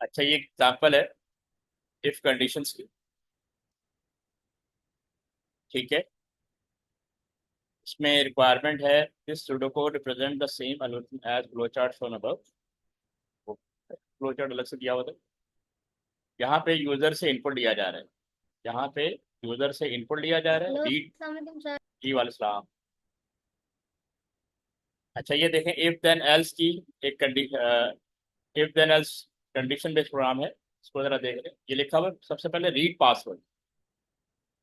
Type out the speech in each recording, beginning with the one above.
अच्छा, ये एग्जाम्पल है इफ कंडीशंस की। ठीक है। इसमें रिक्वायरमेंट है this pseudocode represent the same algorithm as flow chart shown above. Flow chart अलग से दिया हुआ था। यहाँ पे यूजर से इनपुट लिया जा रहा है। यहाँ पे यूजर से इनपुट लिया जा रहा है, हेलो, रीड। अस्सलाम वालेकुम सर। जी वाले सलाम। अच्छा, ये देखें इफ देन एल्स की एक if then else condition based program है। इसको जरा देख लें। ये लिखा हुआ है सबसे पहले रीड पासवर्ड।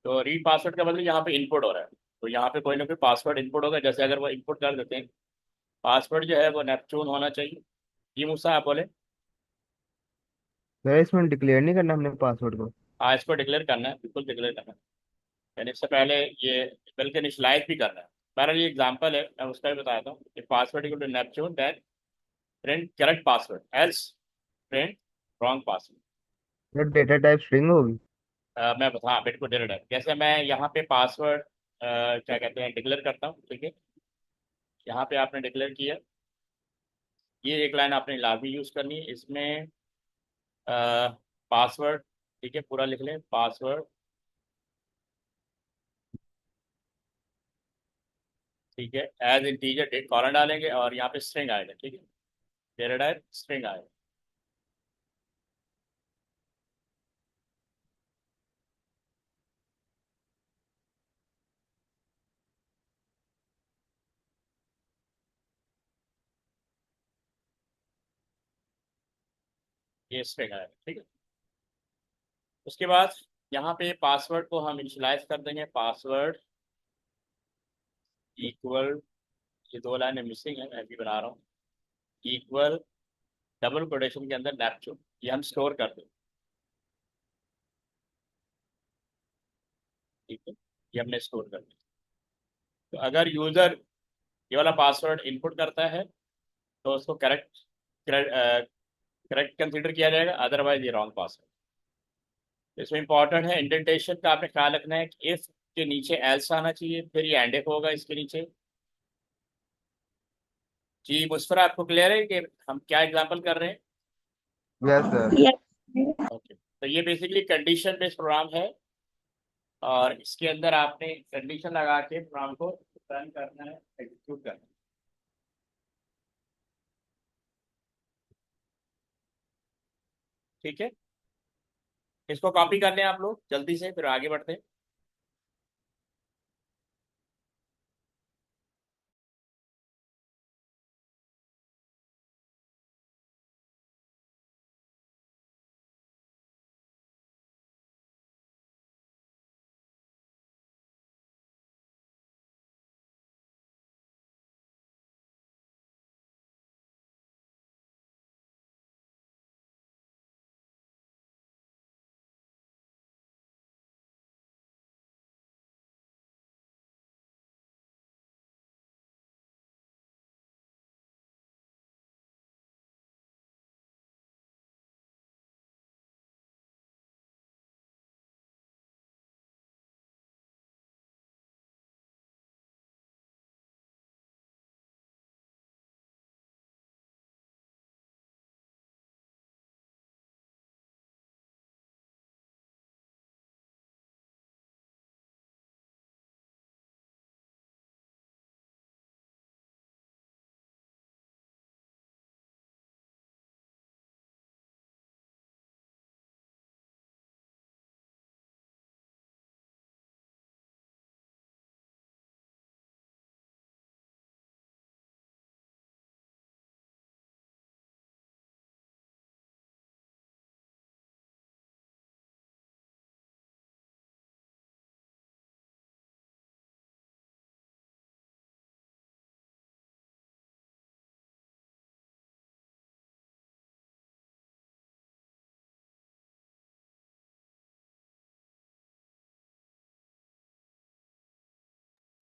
तो रीड पासवर्ड का मतलब यहाँ पे इनपुट हो रहा है। तो यहाँ पे कोई ना कोई पासवर्ड इनपुट होगा। जैसे अगर वो इनपुट कर देते हैं, पासवर्ड जो है वो नेपचून होना चाहिए। जी मूसा, आप बोले। सर इसमें डिक्लेयर नहीं करना हमने पासवर्ड को? हाँ, इसको डिक्लेयर करना है, बिल्कुल डिक्लेयर करना है। यानी इससे पहले ये बल्कि इनिशियलाइज भी करना है। बहरहाल ये एग्जांपल है, मैं उसका भी बताता हूँ कि password equal to Neptune then print correct password else print wrong password. Sir data type string होगी? मैं बता, हाँ बिल्कुल डेटा टाइप। जैसे मैं यहाँ पे पासवर्ड क्या कहते हैं डिक्लेयर करता हूँ। ठीक है। यहाँ पे आपने डिक्लेयर किया। ये एक लाइन आपने लाजमी यूज करनी है इसमें। पासवर्ड, ठीक है, पूरा लिख लें पासवर्ड। ठीक है। एज इंटीजर डेट कॉलन डालेंगे और यहाँ पे स्ट्रिंग आएगा। ठीक है। डेटा टाइप स्ट्रिंग आएगा। ये स्ट्रिंग आएगा। ठीक है। उसके बाद यहाँ पे पासवर्ड को हम इनिशियलाइज कर देंगे। पासवर्ड इक्वल, ये दो लाइनें मिसिंग है, मैं भी बना रहा हूँ। इक्वल डबल कोटेशन के अंदर नेपच्यून, ये हम स्टोर कर देंगे। ठीक है। ये हमने स्टोर कर दिया। तो अगर यूजर ये वाला पासवर्ड इनपुट करता है तो उसको करेक्ट करेक्ट कंसीडर किया जाएगा, अदरवाइज ये रॉन्ग पासवर्ड। इसमें इंपॉर्टेंट है इंडेंटेशन का, आपने ख्याल रखना है कि इफ के नीचे एल्स आना चाहिए, फिर ये एंड इफ होगा इसके नीचे। जी मुस्फरा, आपको क्लियर है कि हम क्या एग्जांपल कर रहे हैं? Yes sir. यस। ओके, तो ये बेसिकली कंडीशन बेस्ड प्रोग्राम है। और इसके अंदर आपने कंडीशन लगा के प्रोग्राम को रन करना है, एग्जीक्यूट करना है। ठीक है। इसको कॉपी कर लें आप लोग जल्दी से, फिर आगे बढ़ते हैं।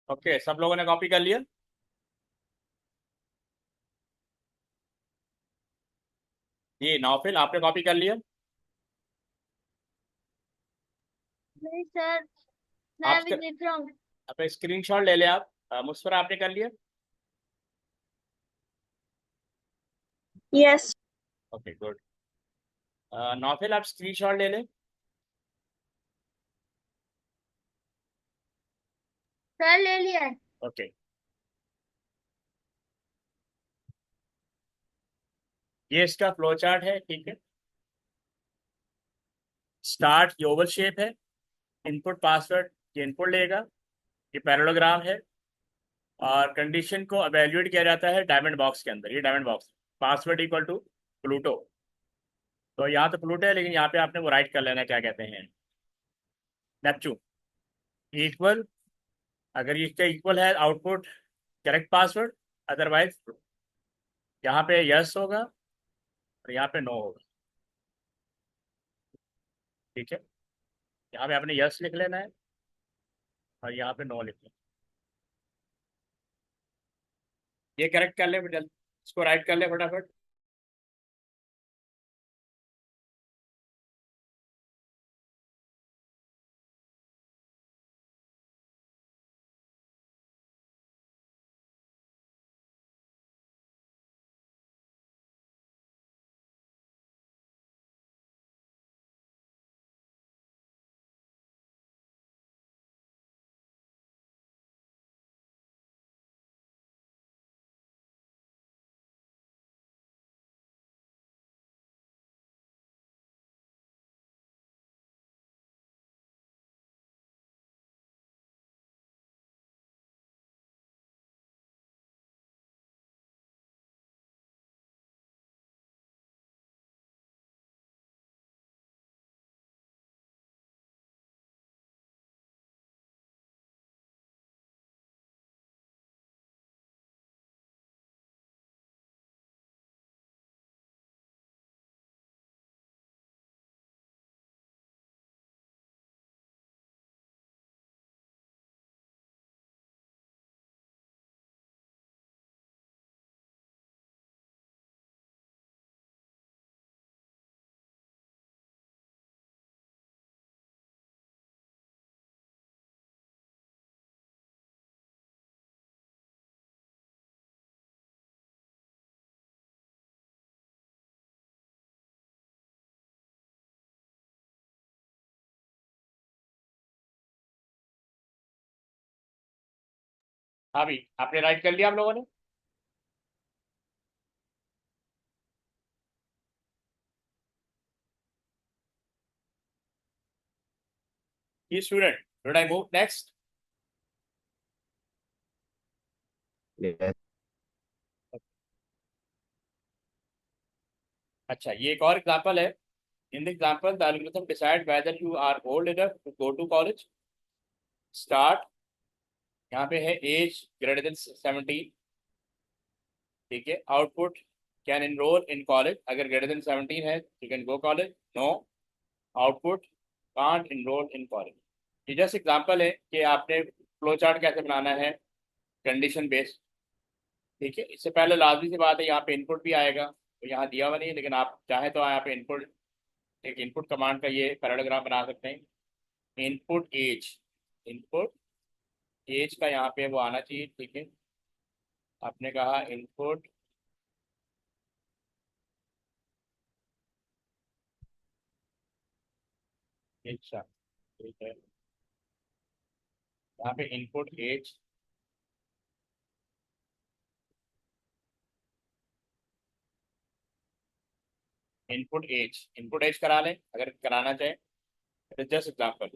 ओके, सब लोगों ने कॉपी कर लिया? ये नौफिल, आपने कॉपी कर लिया? नहीं सर, मैं आप अभी देख रहा हूँ। अपने स्क्रीनशॉट ले लें आप। मुस्फरा, आपने कर लिया? यस। Okay good. नौफिल आप स्क्रीनशॉट ले लें। सर ले लिया है। ओके, ये इसका फ्लो चार्ट है, ठीक है। स्टार्ट ये ओवल शेप है, इनपुट पासवर्ड ये इनपुट लेगा, ये पैरेललोग्राम है, और कंडीशन को एवेल्युएट किया जाता है डायमंड बॉक्स के अंदर। ये diamond box, password equal to Pluto. तो यहाँ तो प्लूटो है, लेकिन यहाँ पे आपने वो राइट कर लेना, क्या कहते हैं, नेपच्यून इक्वल। अगर ये इसका इक्वल है आउटपुट करेक्ट पासवर्ड, अदरवाइज यहाँ पे यस होगा और यहाँ पे नो होगा, ठीक है। यहाँ पे आपने यस लिख लेना है और यहाँ पे नो लिख लेना है। ये करेक्ट कर ले जल्दी, इसको राइट कर ले फटाफट। हाँ भी आपने राइट कर लिया आप लोगों ने। ये student, should I move next? Yes. अच्छा, ये एक और एग्जांपल है। In the example the algorithm decide whether you are old enough to go to college. Start, यहाँ पे है एज ग्रेटर देन 17, ठीक है। Output can enroll in college, अगर ग्रेटर देन 17 है you can go college, no output can't enroll in college. ये just example है कि आपने फ्लो चार्ट कैसे बनाना है कंडीशन बेस्ड, ठीक है। इससे पहले लाजमी सी बात है, यहाँ पे इनपुट भी आएगा, तो यहाँ दिया हुआ नहीं है, लेकिन आप चाहें तो यहाँ पे इनपुट, एक इनपुट कमांड का ये पैराग्राफ बना सकते हैं। इनपुट एज, इनपुट एज का यहाँ पे वो आना चाहिए, ठीक है। आपने कहा इनपुट, अच्छा ठीक है, यहाँ पे इनपुट एज, इनपुट एज करा लें अगर कराना चाहें। जस्ट एग्जाम्पल,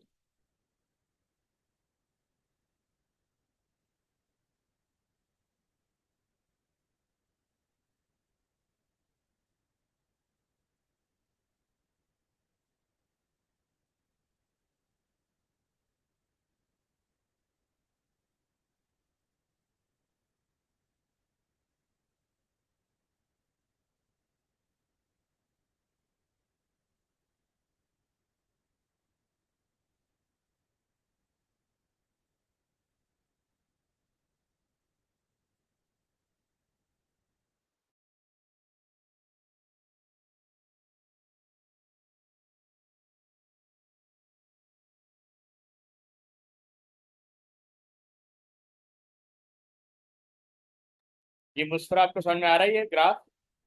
ये मुस्कुरा आपको समझ में आ रहा है, ये ग्राफ,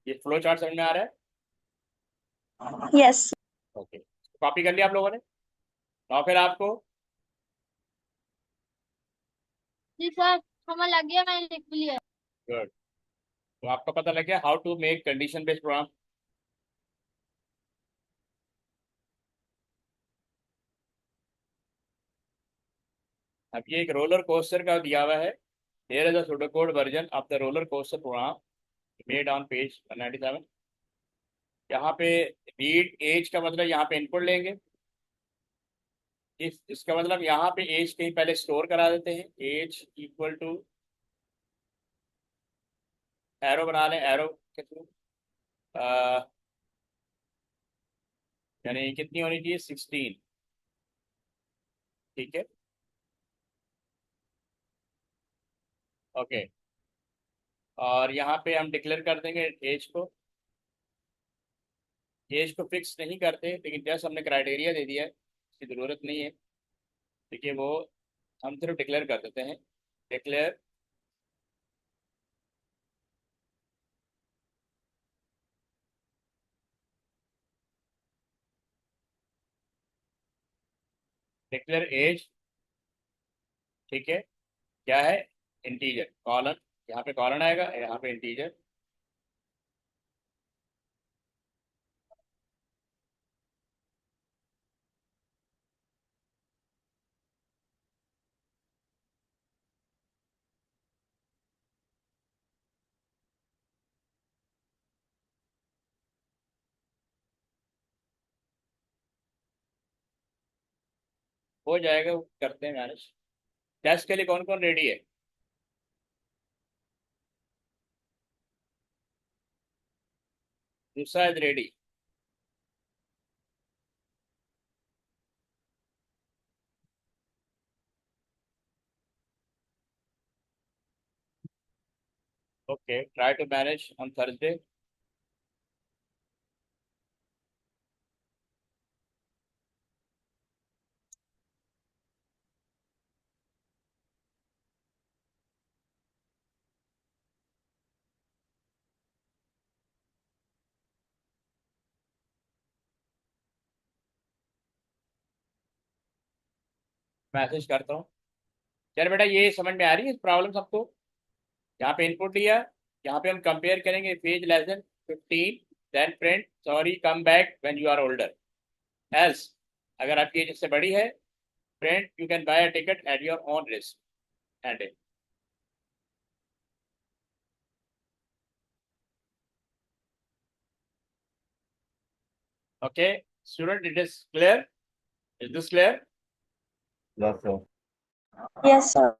ये फ्लो चार्ट समझ में आ रहा है? यस। ओके, कॉपी कर लिया आप लोगों ने? और फिर आपको जी सर, समझ लग गया, मैंने लिख भी लिया। गुड, तो आपको पता लग गया how to make condition based program. अब ये एक रोलर कोस्टर का दिया हुआ है। Here is a pseudocode version of the roller coaster program made on page 197। यहाँ पे रीड एज का मतलब यहाँ पे इनपुट लेंगे। इसका मतलब यहाँ पे एज कहीं पहले स्टोर करा देते हैं। एज इक्वल टू एरो बना लें, एरो के थ्रू, यानी कितनी होनी चाहिए, 16। ठीक है, ओके। और यहाँ पे हम डिक्लेयर कर देंगे एज को। एज को फिक्स नहीं करते, लेकिन जस्ट हमने क्राइटेरिया दे दिया है, इसकी ज़रूरत नहीं है। देखिए वो हम सिर्फ डिक्लेयर कर देते हैं। Declare declare age. ठीक है, क्या है, इंटीजर कॉलन। यहाँ पे कॉलन आएगा, यहाँ पे इंटीजर। हो जाएगा, वो करते हैं मैनेज। टेस्ट के लिए कौन कौन रेडी है? दूसरा is ready. Okay, try to manage on Thursday. Message करता हूँ। चल बेटा, ये समझ में आ रही है प्रॉब्लम सबको? यहाँ पे इनपुट लिया, यहाँ पे हम कंपेयर करेंगे page less than 15, then print sorry come back when you are older. Else, अगर आपकी एज इससे बड़ी है, print you can buy a ticket at your own risk end. Okay student, it is clear? Is this clear? Yes, sir. Yes sir.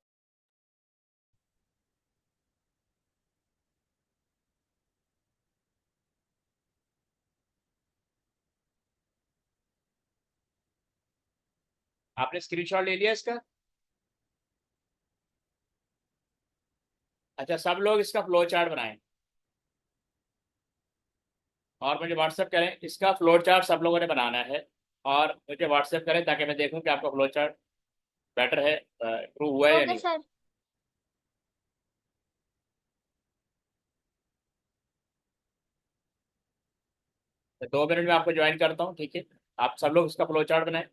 आपने screenshot ले लिया इसका? अच्छा, सब लोग इसका फ्लो चार्ट बनाएं और मुझे व्हाट्सएप करें। इसका फ्लो चार्ट सब लोगों ने बनाना है और मुझे व्हाट्सएप करें ताकि मैं देखूं कि आपका फ्लो चार्ट बेटर है, इम्प्रूव हुआ है या ओके नहीं। सर। तो 2 मिनट में आपको ज्वाइन करता हूँ, ठीक है? आप सब लोग इसका फ्लो चार्ट बनाएं।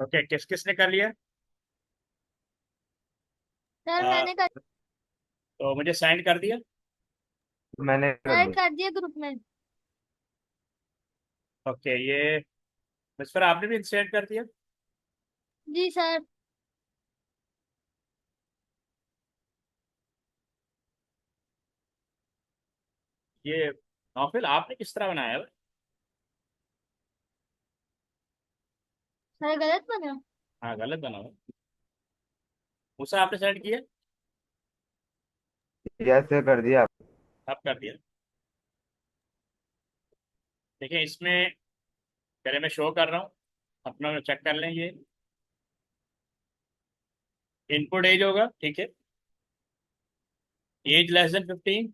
ओके, किस किसने कर लिया? सर आ, मैंने कर तो मुझे सेंड कर दिया। मैंने कर सर दिया। कर दिया ग्रुप में। ओके, ये मुझपर आपने भी सेंड कर दिया। जी सर। ये नॉफिल आपने किस तरह बनाया है? सर गलत बना। हाँ, गलत बना हुआ। उसे आपने सेंड किया? यस सर, कर दिया। अब कर दिया। देखिए, इसमें पहले मैं शो कर रहा हूँ, अपना चेक कर लें। ये इनपुट एज होगा, ठीक है। एज लेस देन 15,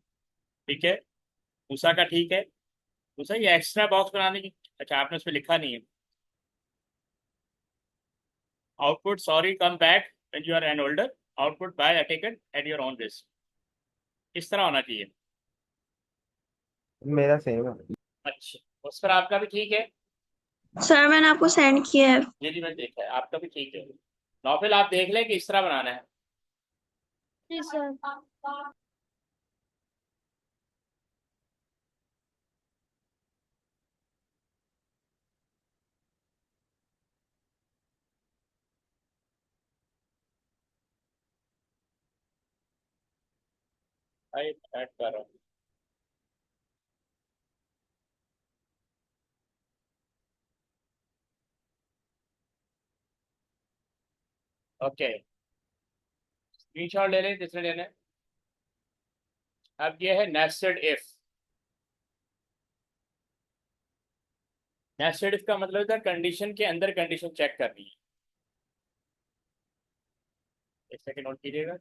ठीक है। उषा का ठीक है। उषा, ये एक्स्ट्रा बॉक्स बनाने की, अच्छा आपने उसमें लिखा नहीं है। Output sorry come back when you are an older, output buy taken at your own risk. इस तरह होना चाहिए। मेरा सेम है। अच्छा, उस पर आपका भी ठीक है। सर मैंने आपको सेंड किया है। जी जी, मैं देखा है, आपका भी ठीक है। नॉफिल आप देख लें कि इस तरह बनाना है। जी सर। ऐड कर रहा हूँ। ओके, स्क्रीनशॉट ले लें जिसने लेना है। अब ये है नेस्टेड इफ। नेस्टेड इफ का मतलब है कंडीशन के अंदर कंडीशन चेक करनी है। एक सेकंड नोट कीजिएगा।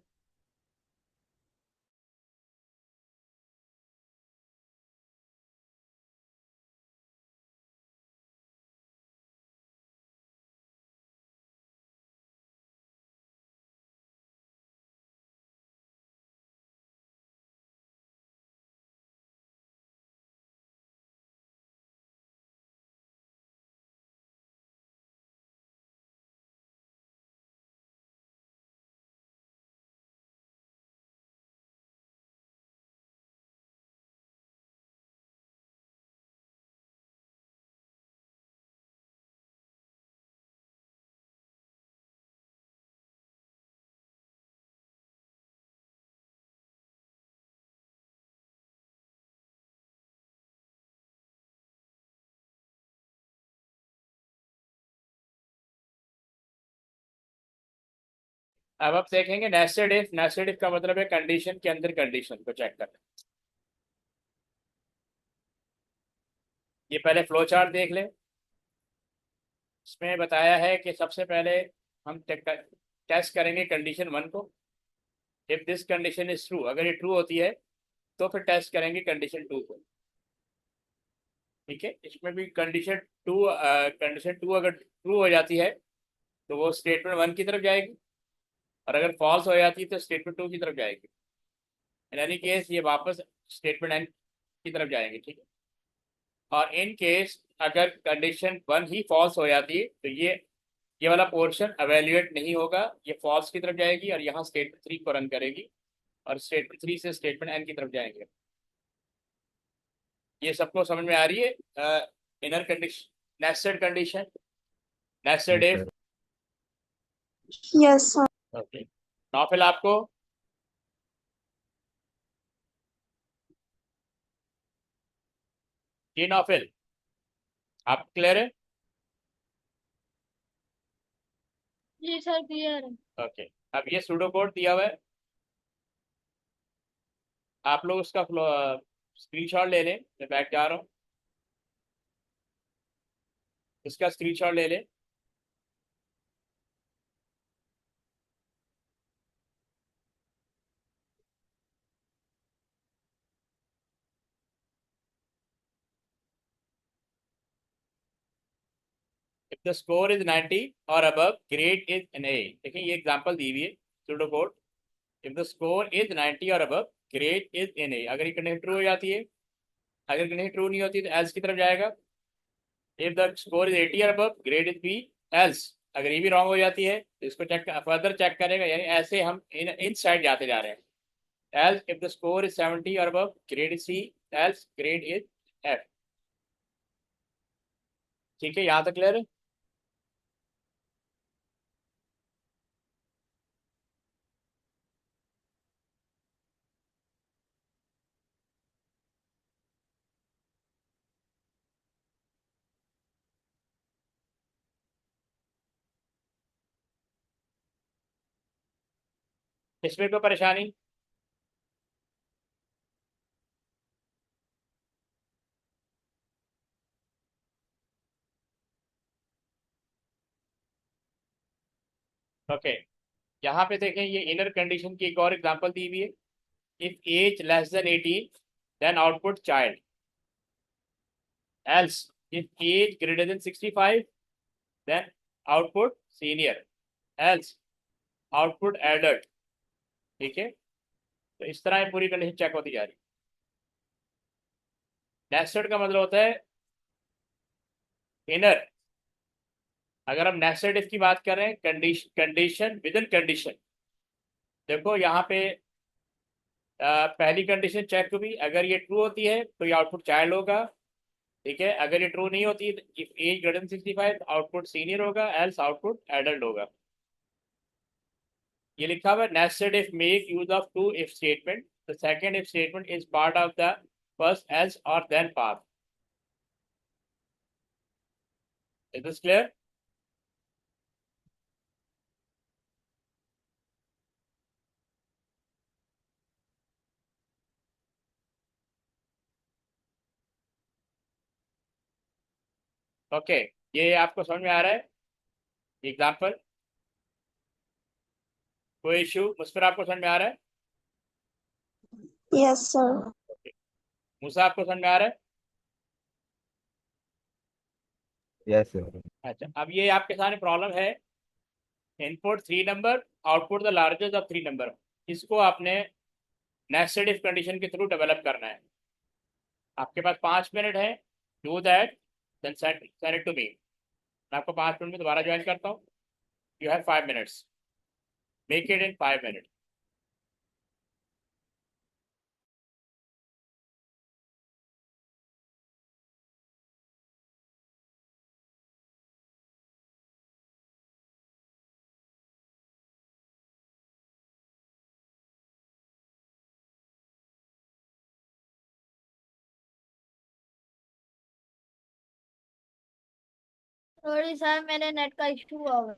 अब आप देखेंगे नेस्टेड इफ, नेस्टेड इफ का मतलब है कंडीशन के अंदर कंडीशन को चेक करना। ये पहले फ्लो चार्ट देख लें। इसमें बताया है कि सबसे पहले हम टेस्ट करेंगे कंडीशन 1 को। If this condition is true, अगर ये ट्रू होती है तो फिर टेस्ट करेंगे कंडीशन 2 को। ठीक है, इसमें भी कंडीशन टू अगर ट्रू हो जाती है तो वो स्टेटमेंट 1 की तरफ जाएगी, और अगर फॉल्स हो जाती है तो स्टेटमेंट 2 की तरफ जाएगी। इन एनी केस ये वापस स्टेटमेंट एन की तरफ जाएंगे, ठीक है। और इन केस अगर कंडीशन 1 ही फॉल्स हो जाती है तो ये वाला पोर्शन अवेल्युएट नहीं होगा, ये फॉल्स की तरफ जाएगी और यहाँ स्टेटमेंट 3 को रन करेगी, और स्टेटमेंट 3 से स्टेटमेंट एन की तरफ जाएंगे। ये सबको समझ में आ रही है? Inner condition, nested condition, nested yes if. Sir. Yes sir. Okay, Naufil आपको? जी नॉफिल, आप क्लियर है? जी सर क्लियर है। ओके, अब ये सूडो कोड दिया हुआ है, आप लोग उसका स्क्रीनशॉट ले लें। मैं बैक जा रहा हूँ, इसका स्क्रीनशॉट ले लें। इफ द स्कोर इज 90 और above, grade is an A. देखिए ये एग्जांपल दी हुई है pseudocode. If the score is 90 और above, grade is an A. अगर ये कंडीशन ट्रू हो जाती है, अगर कंडीशन ट्रू नहीं होती तो एल्स की तरफ जाएगा। इफ द स्कोर इज 80 और above, grade is B, else अगर ये भी रॉन्ग हो जाती है तो इसको फर्दर चेक करेगा, यानी ऐसे हम इन साइड जाते जा रहे हैं। else if the score is 70 or above, grade C, else grade is F। ठीक है, यहाँ तक क्लियर है? इसमें कोई परेशानी? ओके, यहाँ पे देखें, ये इनर कंडीशन की एक और एग्जांपल दी हुई है। If age less than 18 then output child, else if age greater than 65 then output senior, else output adult. ठीक है, तो इस तरह ये पूरी कंडीशन चेक होती जा रही है। नेस्टेड का मतलब होता है इनर। अगर हम नेस्टेड इफ की बात करें, कंडीशन विद इन कंडीशन, देखो यहाँ पे पहली कंडीशन चेक हुई, अगर ये ट्रू होती है तो ये आउटपुट चाइल्ड होगा। ठीक है, अगर ये ट्रू नहीं होती, if age greater than 65 output senior होगा, एल्स आउटपुट एडल्ट होगा। ये लिखा हुआ है nested if make use of two if statement, the second if statement is part of the first else और then path. Is this clear? Okay, ये आपको समझ में आ रहा है एग्जाम्पल? कोई इश्यू मुझ पर आपको समझ में आ रहा है? Yes sir. मूसा आपको समझ में आ रहा है? Yes sir. अच्छा, अब ये आपके सामने प्रॉब्लम है, input 3 number, output the largest of 3 number. इसको आपने नेस्टेड इफ कंडीशन के थ्रू डेवलप करना है। आपके पास 5 मिनट है, do that, then send it to me. मैं आपको 5 मिनट में दोबारा ज्वाइन करता हूँ। You have 5 minutes, make it in 5 minute. Sorry sir, मेरे नेट का इशू हुआ।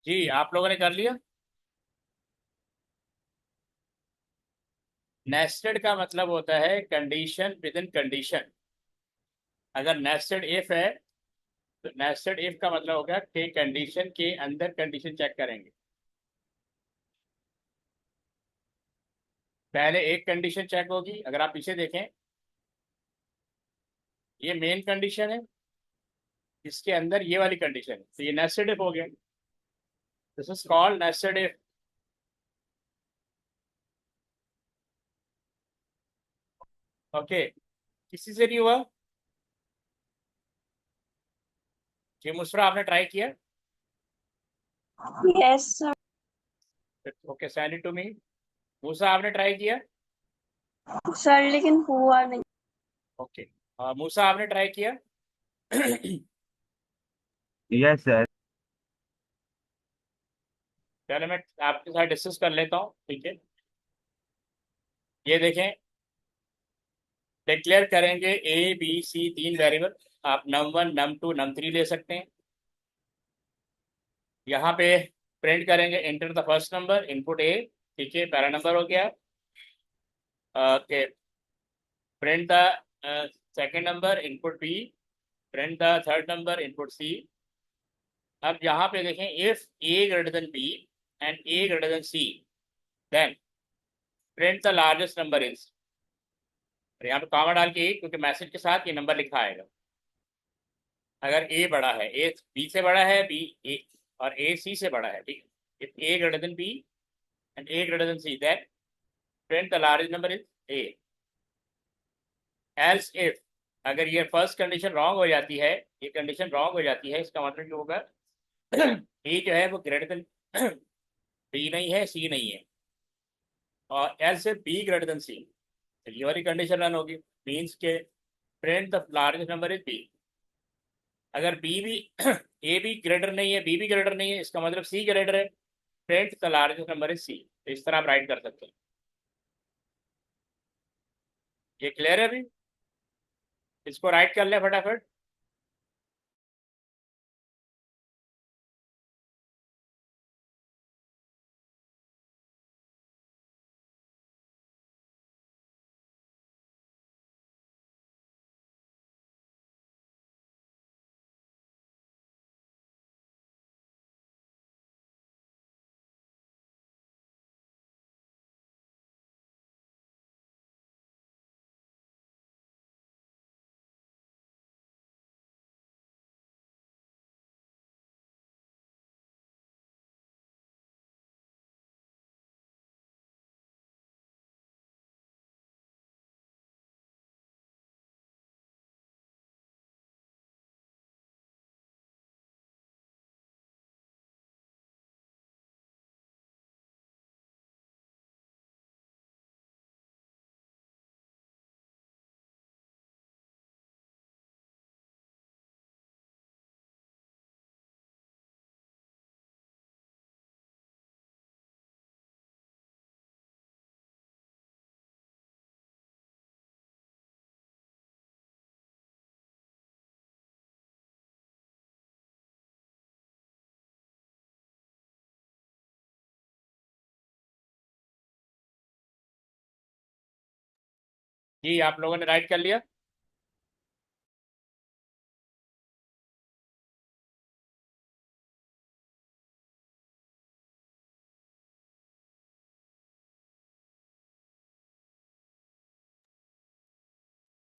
जी आप लोगों ने कर लिया। नेस्टेड का मतलब होता है कंडीशन विद इन कंडीशन। अगर नेस्टेड इफ है तो नेस्टेड इफ का मतलब हो गया कि कंडीशन के अंदर कंडीशन चेक करेंगे। पहले एक कंडीशन चेक होगी, अगर आप पीछे देखें ये मेन कंडीशन है, इसके अंदर ये वाली कंडीशन है, तो ये नेस्टेड इफ हो गया। This is called nested if. Okay, किसी से नहीं हुआ? जी मुस्फरा आपने ट्राई किया? Yes sir. Okay send it to me. Musa आपने ट्राई किया? सर लेकिन हुआ नहीं। ओके मूसा आपने ट्राई किया? Yes sir. पहले मैं आपके साथ डिस्कस कर लेता हूँ, ठीक है। ये देखें, डिक्लेयर करेंगे ए बी सी तीन वेरिएबल। आप num1 num2 num3 ले सकते हैं। यहाँ पे प्रिंट करेंगे enter the first number input a, ठीक है, पहला नंबर हो गया। Okay, print the second number input b, print the third number input c. अब यहाँ पे देखें if a greater than b and a greater than c then print the largest number is. यहाँ पे कॉमा डाल के क्योंकि मैसेज के साथ ये नंबर लिखा आएगा। अगर ए बड़ा है, ए बी से बड़ा है, बी ए और ए सी से बड़ा है, ठीक है। If a greater than b and a greater than c then print the largest number is a. Else if, अगर ये फर्स्ट कंडीशन रॉन्ग हो जाती है, ये कंडीशन रॉन्ग हो जाती है, इसका मतलब क्या होगा? ए जो है वो ग्रेटर देन बी नहीं है, सी नहीं है, और else if b greater than c, ये वाली कंडीशन रन होगी। मीन्स के print the largest number is b. अगर बी भी ए भी ग्रेटर नहीं है, बी भी ग्रेटर नहीं है, इसका मतलब सी ग्रेटर है, print the largest number is c. तो इस तरह आप राइट कर सकते हैं। ये क्लियर है अभी? इसको राइट कर ले फटाफट। जी आप लोगों ने राइट कर लिया?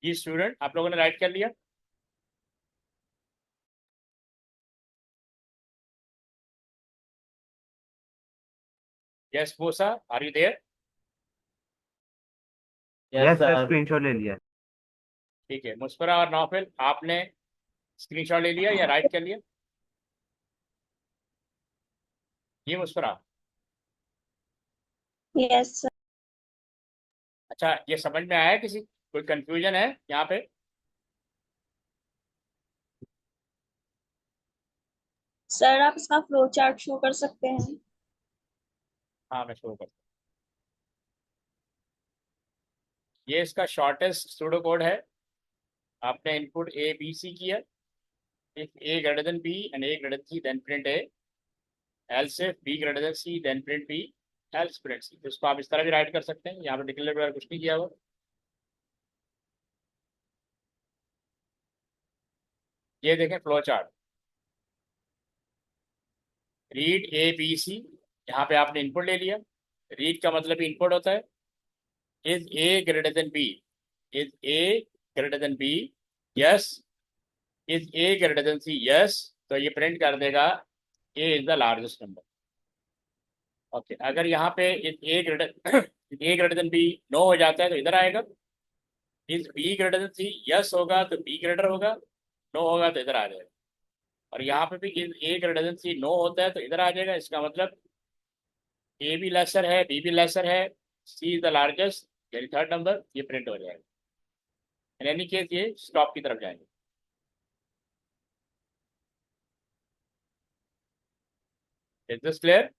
जी स्टूडेंट आप लोगों ने राइट कर लिया? Yes Musa, are you there? Yes sir, screenshot ले लिया। ठीक है, मुस्फरा और नौफिल आपने स्क्रीनशॉट ले लिया या राइट कर लिया? ये मुस्फरा, यस सर। अच्छा ये समझ में आया? किसी कोई कंफ्यूजन है यहाँ पे? सर आप इसका फ्लो चार्ट शो कर सकते हैं? हाँ मैं शुरू करता हूँ। ये इसका शॉर्टेस्ट सूडो कोड है। आपने इनपुट ए बी सी किया, if a greater than b and a greater c then print a. Else if b greater than c then print b else print c. तो इसको आप इस तरह भी right कर सकते हैं, यहाँ पे डिक्लेयर वगैरह कुछ नहीं किया हुआ। ये देखें flow chart, read a b c, यहाँ पे आपने इनपुट ले लिया। रीड का मतलब इनपुट होता है is a greater than b, is a greater than b, yes, is a greater than c, yes. तो ये प्रिंट कर देगा a is the largest number. Okay, अगर यहाँ पे is a greater a greater than b no हो जाता है तो इधर आएगा। Is b greater than c yes होगा तो बी ग्रेटर होगा, नो होगा तो इधर आ जाएगा। और यहाँ पे भी is a greater than c no होता है तो इधर आ जाएगा। इसका मतलब ए भी लेसर है, बी भी लेसर है, सी इज द लार्जेस्ट, यानी थर्ड नंबर, ये प्रिंट हो जाएगा। इन एनी केस ये स्टॉप की तरफ जाएंगे। Is this clear?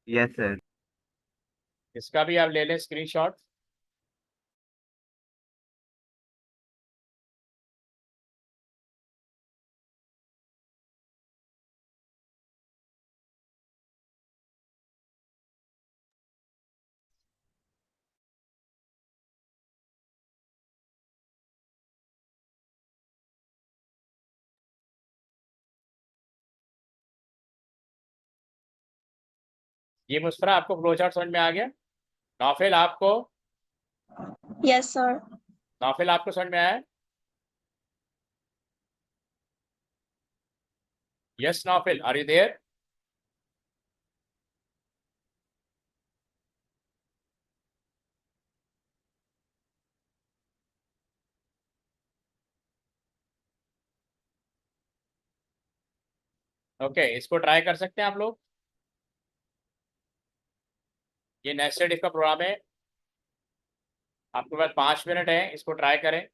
Yes sir. इसका भी आप ले लें स्क्रीनशॉट। ये मुस्फरा आपको फ्लो चार्ट समझ में आ गया? नौफिल आपको, यस सर। नौफिल आपको समझ में आया? Yes Naufil, are you there? Okay, इसको ट्राई कर सकते हैं आप लोग। ये नेस्टेड इफ का प्रोग्राम है, आपके पास 5 मिनट है, इसको ट्राई करें।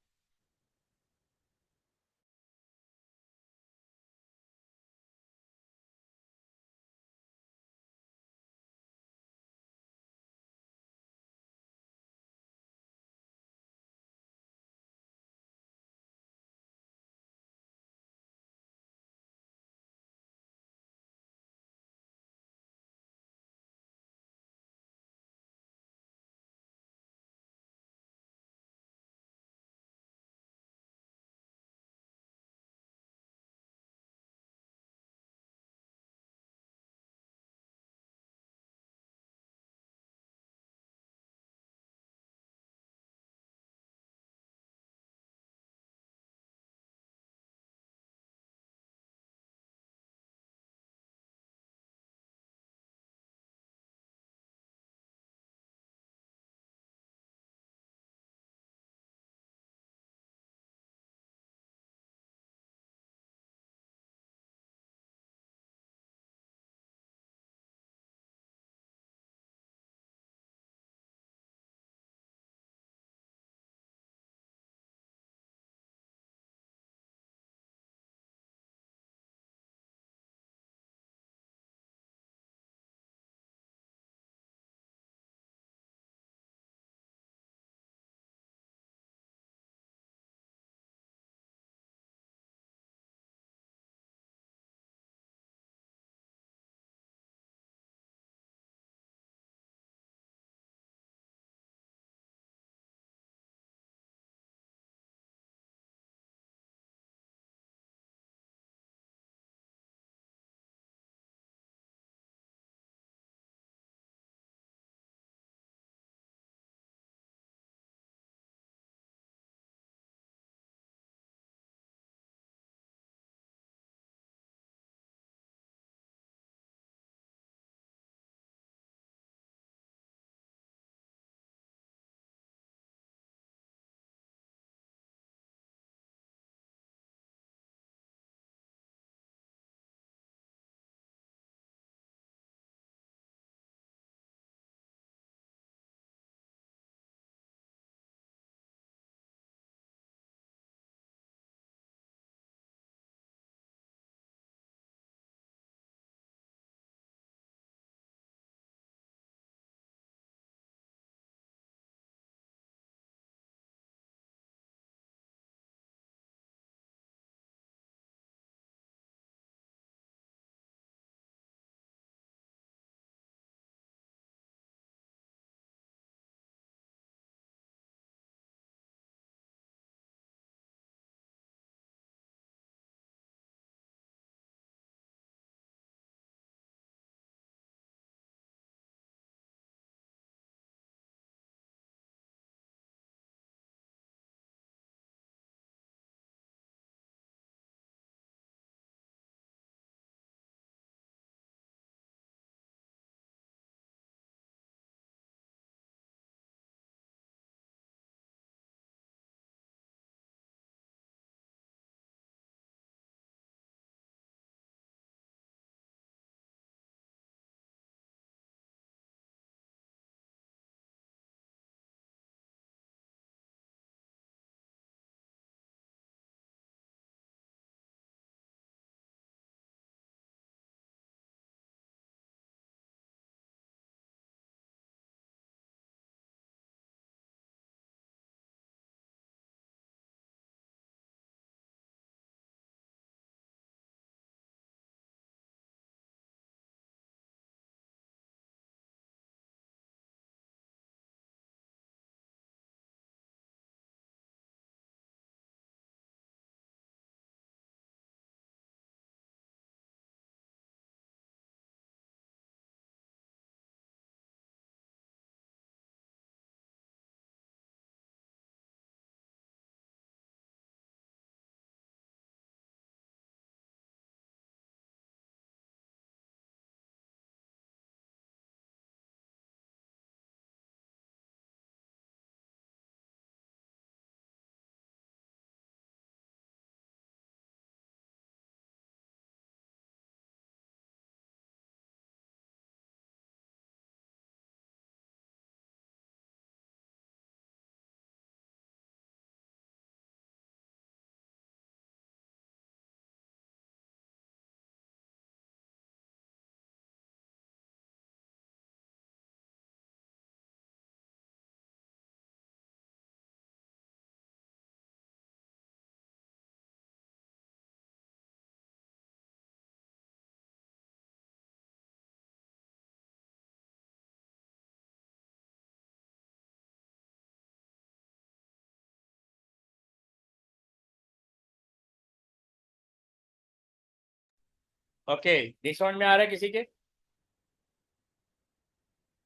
ओके, ये समझ में आ रहा है किसी के?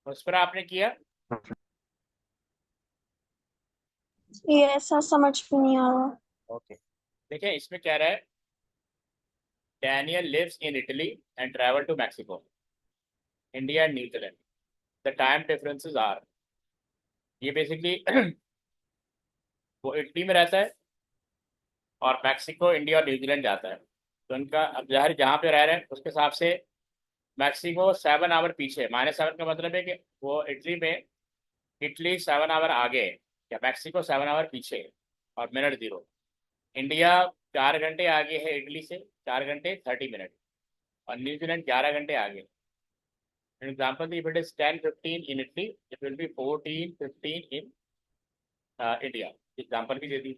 उस पर आपने किया? ये ऐसा समझ में नहीं आ रहा। ओके, देखिए इसमें क्या रहा है, Daniel lives in Italy and travel to Mexico, India and New Zealand, the time differences are, ये बेसिकली वो इटली में रहता है और मैक्सिको, इंडिया और न्यूजीलैंड जाता है, तो उनका अब जाहिर जहाँ पे रह रहे हैं उसके हिसाब से मैक्सिको 7 आवर पीछे, -7 का मतलब है कि वो इटली में, इटली 7 आवर आगे है, या मैक्सिको 7 आवर पीछे है, और मिनट जीरो। इंडिया 4 घंटे आगे है इटली से, 4 घंटे 30 मिनट, और न्यूजीलैंड 11 घंटे आगे। An example, if it is 10:15 in Italy, it will be 14:15 in India. Example भी दे दी।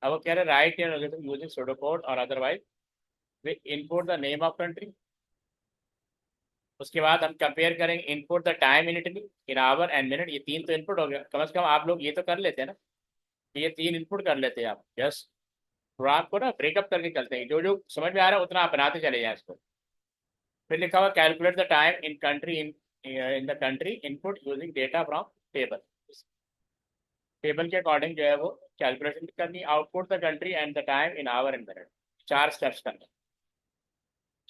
अब वो कह रहे राइट इन लोकेशन यूजिंग सूडोकोड और otherwise way input the name of country. उसके बाद हम कंपेयर करेंगे input the time in Italy, in our and minute, ये 3 तो इनपुट हो गया, कम से कम आप लोग ये तो कर लेते हैं ना, ये 3 इनपुट कर लेते हैं आप, जस्ट थोड़ा आपको ना ब्रेकअप करके चलते हैं, जो जो समझ में आ रहा है उतना आप बनाते चले जाएं इसको। फिर लिखा हुआ calculate the time in country, in the country input using data from table, table के अकॉर्डिंग जो है वो कैलकुलेशन करनी, output the country and the time in our and minute, 4 steps करने।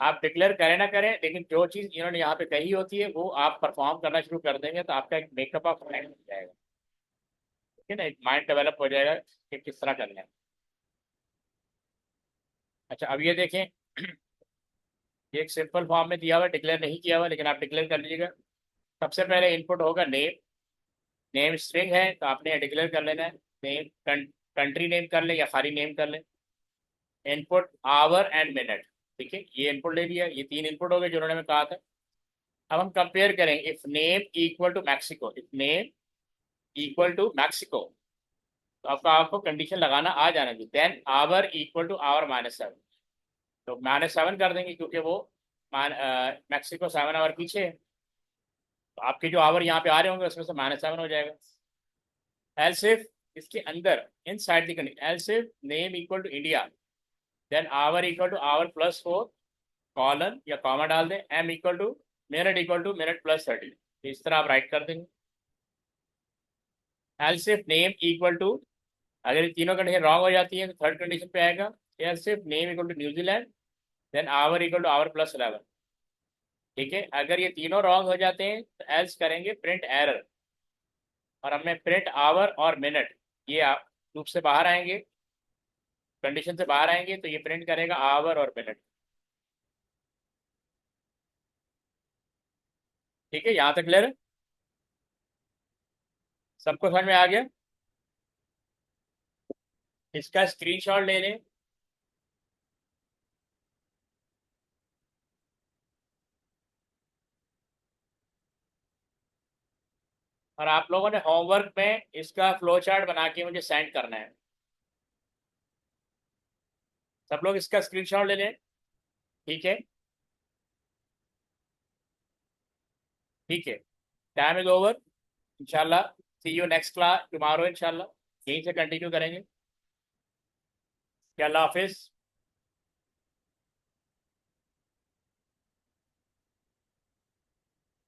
आप डिक्लेयर करें ना करें, लेकिन जो चीज़ इन्होंने यहाँ पे कही होती है वो आप परफॉर्म करना शुरू कर देंगे तो आपका एक मेकअप ऑफ माइंड हो जाएगा, ठीक है ना, एक माइंड डेवलप हो जाएगा कि किस तरह करना है। अच्छा, अब ये देखें, ये एक सिंपल फॉर्म में दिया हुआ है, डिक्लेयर नहीं किया हुआ, लेकिन आप डिक्लेयर कर लीजिएगा। सबसे पहले इनपुट होगा नेम, नेम स्ट्रिंग है तो आपने डिक्लेयर कर लेना है, नेम कंट्री नेम कर ले या खाली नेम कर ले। इनपुट आवर एंड मिनट, ठीक है, ये इनपुट ले लिया, ये 3 इनपुट हो गए जो उन्होंने मैं कहा था। अब हम कंपेयर करेंगे, if name equal to Mexico, if name equal to Mexico, तो आपको कंडीशन लगाना आ जाना चाहिए, then hour equal to hour -7, तो -7 कर देंगे क्योंकि वो मैक्सिको 7 आवर पीछे है, तो आपके जो आवर यहाँ पे आ रहे होंगे उसमें से -7 हो जाएगा। एल्स इफ, इसके अंदर inside the condition, else if name equal to India, then hour equal to hour +4 colon या कॉमा डाल दें, एम इक्वल टू मिनट +30, इस तरह आप राइट कर देंगे। Else if name equal to, अगर ये तीनों कंडीशन रॉन्ग हो जाती है तो थर्ड कंडीशन पे आएगा, else if name equal to New Zealand, then hour equal to hour +11, ठीक है। अगर ये तीनों रॉन्ग हो जाते हैं तो एल्स करेंगे प्रिंट एरर, और हमें प्रिंट आवर और मिनट, ये आप लूप से बाहर आएंगे, कंडीशन से बाहर आएंगे तो ये प्रिंट करेगा आवर और मिनट, ठीक है। यहाँ तक क्लियर है, सबको समझ में आ गया? इसका स्क्रीनशॉट ले लें, और आप लोगों ने होमवर्क में इसका फ्लो चार्ट बना के मुझे सेंड करना है। सब लोग इसका स्क्रीनशॉट ले लें, ठीक है, ठीक है। टाइम इज ओवर, इंशाल्लाह सी यू नेक्स्ट क्लास टुमारो, इंशाल्लाह यहीं से कंटिन्यू करेंगे। अल्लाह हाफिज।